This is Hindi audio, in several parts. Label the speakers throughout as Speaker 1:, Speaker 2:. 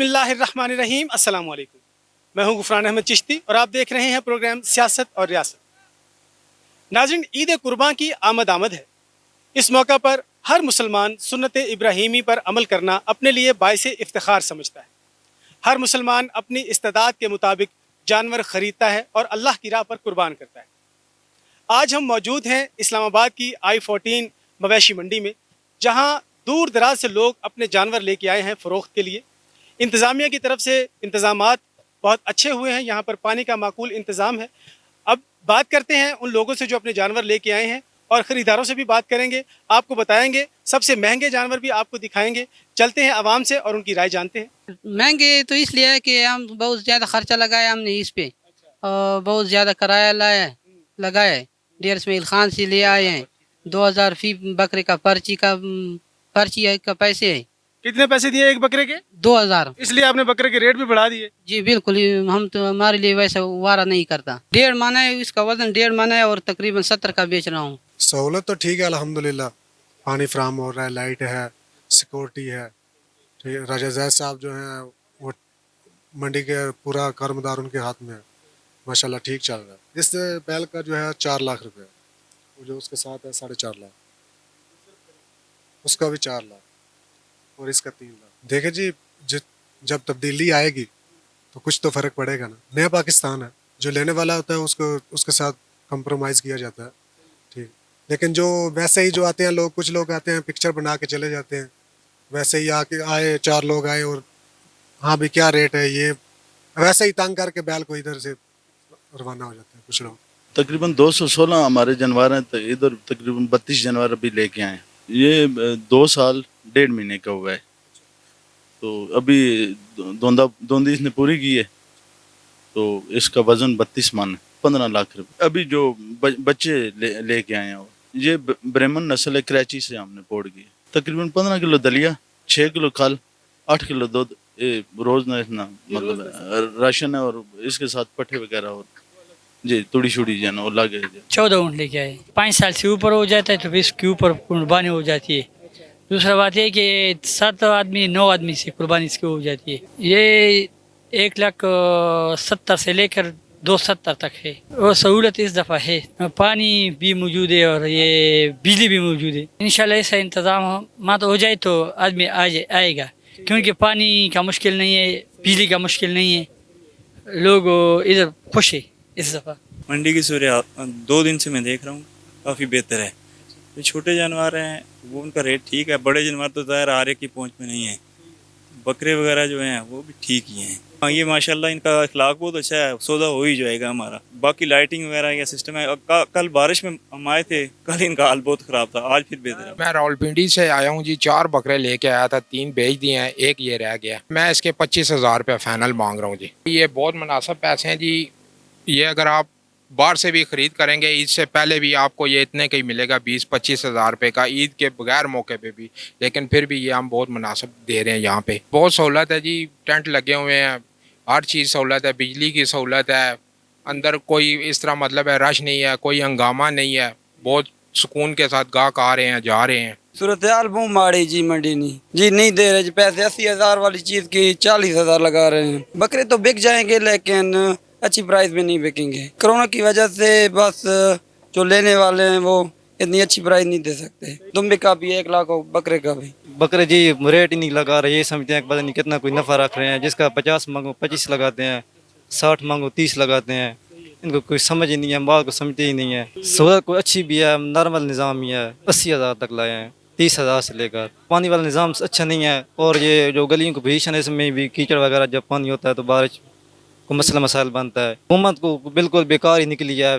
Speaker 1: बिस्मिल्लाहिर्रहमानिर्रहीम अस्सलाम वालेकुम। मैं हूं गुफरान अहमद चिश्ती और आप देख रहे हैं प्रोग्राम सियासत और रियासत। नाज़रीन, ईद कुर्बान की आमद है। इस मौका पर हर मुसलमान सुन्नत इब्राहीमी पर अमल करना अपने लिए बाइस इफ्तिखार समझता है। हर मुसलमान अपनी इस्तेदाद के मुताबिक जानवर खरीदता है और अल्लाह की राह पर कुर्बान करता है। आज हम मौजूद हैं इस्लामाबाद की I-14 मवेशी मंडी में, जहां दूर दराज से लोग अपने जानवर लेके आए हैं फ़रोख्त के लिए। इंतज़ामिया की तरफ से इंतज़ामात बहुत अच्छे हुए हैं, यहाँ पर पानी का माकूल इंतज़ाम है। अब बात करते हैं उन लोगों से जो अपने जानवर लेके आए हैं और ख़रीदारों से भी बात करेंगे, आपको बताएंगे, सबसे महंगे जानवर भी आपको दिखाएंगे। चलते हैं आवाम से और उनकी राय जानते हैं।
Speaker 2: महंगे तो इसलिए है कि हम बहुत ज़्यादा खर्चा लगाया हमने इस पे, और बहुत ज़्यादा किराया लगाया है। डेर इसमाइल खान से ले आए हैं। 2000 फी बकरे का पर्ची का पैसे है।
Speaker 1: कितने पैसे दिए एक बकरे के?
Speaker 2: 2000।
Speaker 1: इसलिए आपने बकरे के रेट भी बढ़ा दिए?
Speaker 2: जी बिल्कुल, हम तो हमारे लिए वैसा वारा नहीं करता। 1.5 मन है, इसका वजन 1.5 मन है और तकरीबन 70 का बेच रहा हूँ।
Speaker 3: सहूलत तो ठीक है अल्हम्दुलिल्लाह, पानी फ्राहम हो रहा है, लाइट है, सिक्योरिटी है। ठीक है, राजा जैद साहब जो हैं वो मंडी के पूरा कर्मदार उनके हाथ में है, माशाल्लाह ठीक चल रहा है। इस बैल का जो है 4 लाख रुपए, वो जो उसके साथ है 4.5 लाख, उसका भी 4 लाख और इसका 3 लाख। देखे जी, जब तब्दीली आएगी तो कुछ तो फर्क पड़ेगा ना। नया पाकिस्तान है, जो लेने वाला होता है उसको उसके साथ कंप्रोमाइज़ किया जाता है, ठीक। लेकिन जो वैसे ही जो आते हैं लोग, कुछ लोग आते हैं पिक्चर बना के चले जाते हैं, वैसे ही आए 4 लोग आए और हाँ भी क्या रेट है ये, वैसे ही तंग करके बैल को इधर से रवाना हो जाते हैं कुछ लोग।
Speaker 4: तकरीबन 216 हमारे जानवर हैं, तो इधर तकरीबन 32 जानवर अभी लेके आए। ये 2 साल 1.5 महीने का हुआ है, तो अभी दोंदी इसने पूरी की है, तो इसका वजन 32 मन है, 15 लाख रुपए। अभी जो बच्चे लेके आए हैं, ये ब्राह्मण नस्ल है, कराची से हमने पोड़ की। तकरीबन 15 किलो दलिया, 6 किलो खल, 8 किलो दूध, रोज ना इतना मतलब राशन है, और इसके साथ पट्टे वगैरह और जी तुड़ी शुड़ी जो है ना वो लगे।
Speaker 5: 14 ऊँट लेके आए। 5 साल से ऊपर हो जाता है तो फिर इसके ऊपर कुर्बानी हो जाती है। दूसरा बात ये कि 7 आदमी 9 आदमी से कुर्बानी इसकी हो जाती है। ये 1,70,000 से लेकर 270 तक है। और सहूलत इस दफ़ा है, पानी भी मौजूद है और ये बिजली भी मौजूद है। इंशाल्लाह ऐसा इंतज़ाम मत हो जाए तो आदमी आएगा, क्योंकि पानी का मुश्किल नहीं है, बिजली का मुश्किल नहीं है, लोग इधर खुश है। इस दफ़ा
Speaker 6: मंडी की सूरत 2 दिन से मैं देख रहा हूँ काफ़ी बेहतर है। जो छोटे जानवर हैं वो उनका रेट ठीक है, बड़े जानवर तो ज़ाहिर आरे की पहुँच में नहीं है। बकरे वगैरह जो हैं वो भी ठीक ही हैं। हाँ, ये माशाल्लाह इनका अखलाक बहुत अच्छा है, सौदा हो ही जाएगा हमारा। बाकी लाइटिंग वगैरह का सिस्टम है। कल बारिश में हम आए थे, कल इनका हाल बहुत ख़राब था, आज फिर बेहतर है।
Speaker 7: मैं रावलपिंडी से आया हूँ जी। 4 बकरे लेके आया था, 3 बेच दिए हैं, 1 ये रह गया। मैं इसके 25,000 रुपये फाइनल मांग रहा हूँ जी। ये बहुत मुनासिब पैसे हैं जी। ये अगर आप बाहर से भी ख़रीद करेंगे, ईद से पहले भी आपको ये इतने का ही मिलेगा, 20-25 हज़ार रुपये का, ईद के बगैर मौके पे भी। लेकिन फिर भी ये हम बहुत मुनासिब दे रहे हैं। यहाँ पे बहुत सहूलत है जी, टेंट लगे हुए हैं, हर चीज़ सहूलत है, बिजली की सहूलत है, अंदर कोई इस तरह मतलब है रश नहीं है, कोई हंगामा नहीं है, बहुत सुकून के साथ गाहक आ रहे हैं, जा रहे हैं।
Speaker 8: सूरत हाल बहुत माड़ी जी, मंडी नहीं दे रहे जी पैसे। 80,000 वाली चीज़ की 40,000 लगा रहे हैं। बकरे तो बिक जाएंगे लेकिन अच्छी प्राइस में नहीं बिकेंगे। कोरोना की वजह से बस जो लेने वाले हैं वो इतनी अच्छी प्राइस नहीं दे सकते। दुम्बे का भी 1 लाख हो, बकरे का भी।
Speaker 9: बकरे जी रेट ही नहीं लगा रहे, ये समझते हैं पता नहीं कितना कोई नफ़ा रख रहे हैं। जिसका 50 मांगो 25 लगाते हैं, 60 मांगो 30 लगाते हैं। इनको कोई समझ ही नहीं है, बात को समझते ही नहीं है। सहूलत कोई अच्छी भी है, नॉर्मल निज़ाम ही है। 80,000 तक लाए हैं, 30,000 से लेकर। पानी वाला निज़ाम अच्छा नहीं है, और ये जो गलियों की पोजीशन है इसमें भी कीचड़ वगैरह जब पानी होता है तो बारिश को मसाइल बनता है। हुकूमत को बिल्कुल बेकार ही निकली है।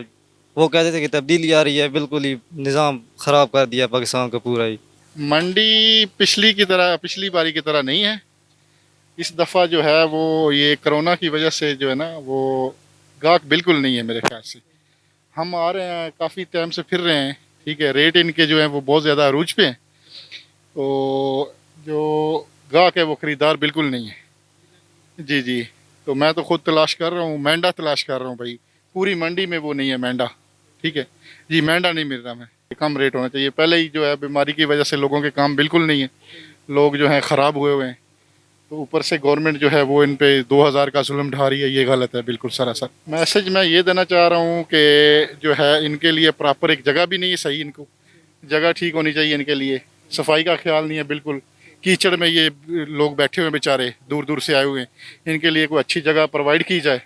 Speaker 9: वो कहते थे कि तब्दीली आ रही है, बिल्कुल ही निज़ाम ख़राब कर दिया पाकिस्तान का पूरा ही।
Speaker 10: मंडी पिछली बारी की तरह नहीं है। इस दफ़ा जो है वो ये कोरोना की वजह से जो है ना वो गाहक बिल्कुल नहीं है मेरे ख्याल से। हम आ रहे हैं, काफ़ी टाइम से फिर रहे हैं, ठीक है। रेट इनके जो हैं वो बहुत ज़्यादा अरूज पे हैं, तो जो गाहक है वो ख़रीदार बिल्कुल नहीं है। जी तो मैं तो ख़ुद तलाश कर रहा हूँ, मेंढा तलाश कर रहा हूँ भाई। पूरी मंडी में वो नहीं है मेंढा, ठीक है जी, मेंढा नहीं मिल रहा। मैं कम रेट होना चाहिए। पहले ही जो है बीमारी की वजह से लोगों के काम बिल्कुल नहीं है, लोग जो हैं ख़राब हुए हैं, तो ऊपर से गवर्नमेंट जो है वो इन पे 2000 का जुल्म ढा रही है, ये गलत है बिल्कुल सरासर। मैसेज मैं ये देना चाह रहा हूँ कि जो है इनके लिए प्रॉपर एक जगह भी नहीं है सही, इनको जगह ठीक होनी चाहिए इनके लिए, सफाई का ख्याल नहीं है बिल्कुल, कीचड़ में ये लोग बैठे हुए बेचारे दूर दूर से आए हुए हैं, इनके लिए कोई अच्छी जगह प्रोवाइड की जाए,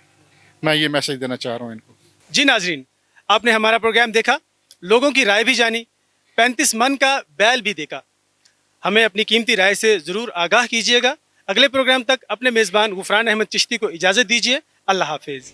Speaker 10: मैं ये मैसेज देना चाह रहा हूँ इनको।
Speaker 1: जी नाजरीन, आपने हमारा प्रोग्राम देखा, लोगों की राय भी जानी, 35 मन का बैल भी देखा। हमें अपनी कीमती राय से ज़रूर आगाह कीजिएगा। अगले प्रोग्राम तक अपने मेज़बान गुफरान अहमद चिश्ती को इजाज़त दीजिए। अल्लाह हाफिज़।